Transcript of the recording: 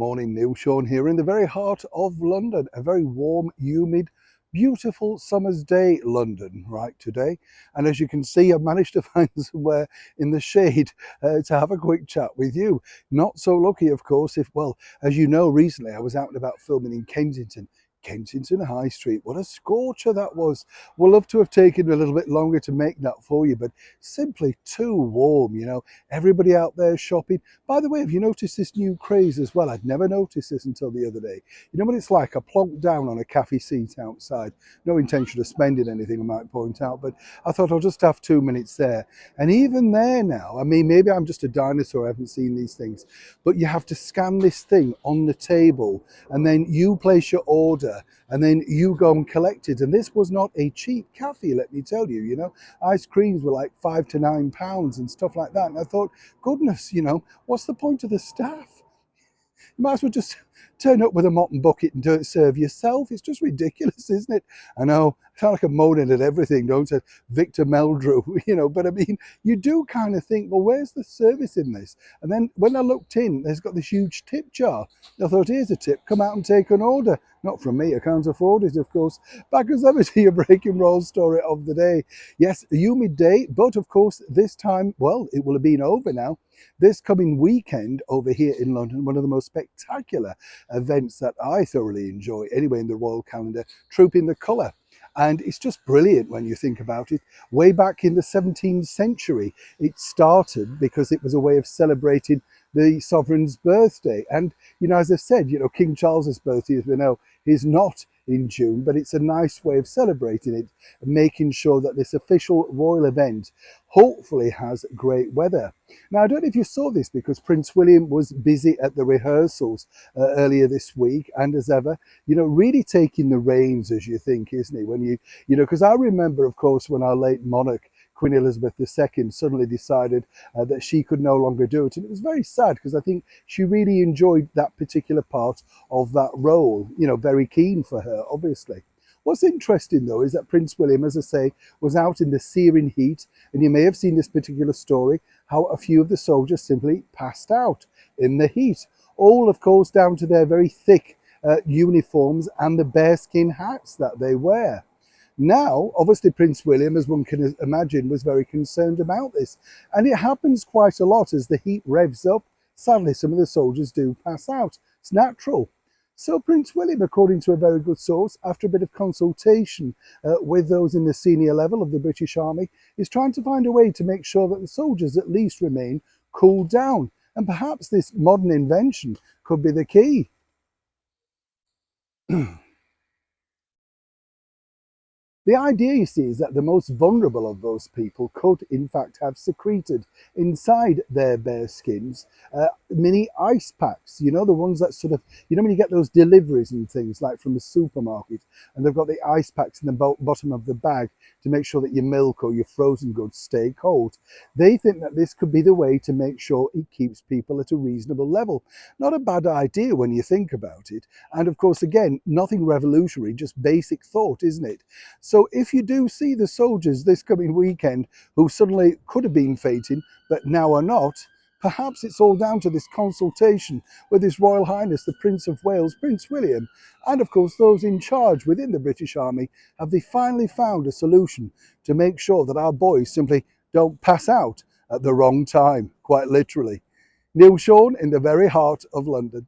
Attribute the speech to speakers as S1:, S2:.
S1: morning, Neil Sean here in the very heart of London. A very warm, humid, beautiful summer's day, London, right today. And as you can see, I've managed to find somewhere in the shade to have a quick chat with you. Not so lucky, of course, well, as you know, recently I was out and about filming in Kensington High Street. What a scorcher that was. Would love to have taken a little bit longer to make that for you, but simply too warm, everybody out there shopping. By the way, have you noticed this new craze as well? I'd never noticed this until the other day. You know what it's like? I plonked down on a cafe seat outside. No intention of spending anything, I might point out, but I thought I'll just have 2 minutes there. And even there now, I mean, maybe I'm just a dinosaur, I haven't seen these things, but you have to scan this thing on the table and then you place your order and then you go and collect it. And this was not a cheap cafe, let me tell you. Ice creams were like £5 to £9 and stuff like that. And I thought, goodness, what's the point of the staff? You might as well just turn up with a mop and bucket and do it serve yourself. It's just ridiculous, isn't it? I know, I sound like I'm moaning at everything, don't I? Victor Meldrew, but I mean, you do kind of think, well, where's the service in this? And then when I looked in, there's got this huge tip jar. I thought, here's a tip, come out and take an order. Not from me, I can't afford it, of course. Back as ever to your break and roll story of the day. Yes, a humid day, but of course, this time, well, it will have been over now. This coming weekend over here in London, one of the most spectacular events that I thoroughly enjoy anyway in the royal calendar, Trooping the Colour. And it's just brilliant when you think about it. Way back in the 17th century, it started because it was a way of celebrating the sovereign's birthday. And, as I said, King Charles's birthday, as we know, is not in June, but it's a nice way of celebrating it and making sure that this official royal event hopefully has great weather. Now, I don't know if you saw this because Prince William was busy at the rehearsals earlier this week, and as ever, really taking the reins, as you think, isn't he? When because I remember, of course, when our late monarch, Queen Elizabeth II, suddenly decided that she could no longer do it. And it was very sad because I think she really enjoyed that particular part of that role, very keen for her, obviously. What's interesting, though, is that Prince William, as I say, was out in the searing heat, and you may have seen this particular story, how a few of the soldiers simply passed out in the heat, all, of course, down to their very thick uniforms and the bearskin hats that they wear. Now, obviously, Prince William, as one can imagine, was very concerned about this, and it happens quite a lot as the heat revs up. Sadly, some of the soldiers do pass out. It's natural. So Prince William, according to a very good source, after a bit of consultation with those in the senior level of the British Army, is trying to find a way to make sure that the soldiers at least remain cooled down. And perhaps this modern invention could be the key. The idea, you see, is that the most vulnerable of those people could, in fact, have secreted inside their bare skins mini ice packs, the ones that sort of, when you get those deliveries and things like from the supermarket, and they've got the ice packs in the bottom of the bag to make sure that your milk or your frozen goods stay cold. They think that this could be the way to make sure it keeps people at a reasonable level. Not a bad idea when you think about it. And of course, again, nothing revolutionary, just basic thought, isn't it? So if you do see the soldiers this coming weekend who suddenly could have been fainting, but now are not, perhaps it's all down to this consultation with His Royal Highness, the Prince of Wales, Prince William, and of course those in charge within the British Army. Have they finally found a solution to make sure that our boys simply don't pass out at the wrong time, quite literally? Neil Sean in the very heart of London.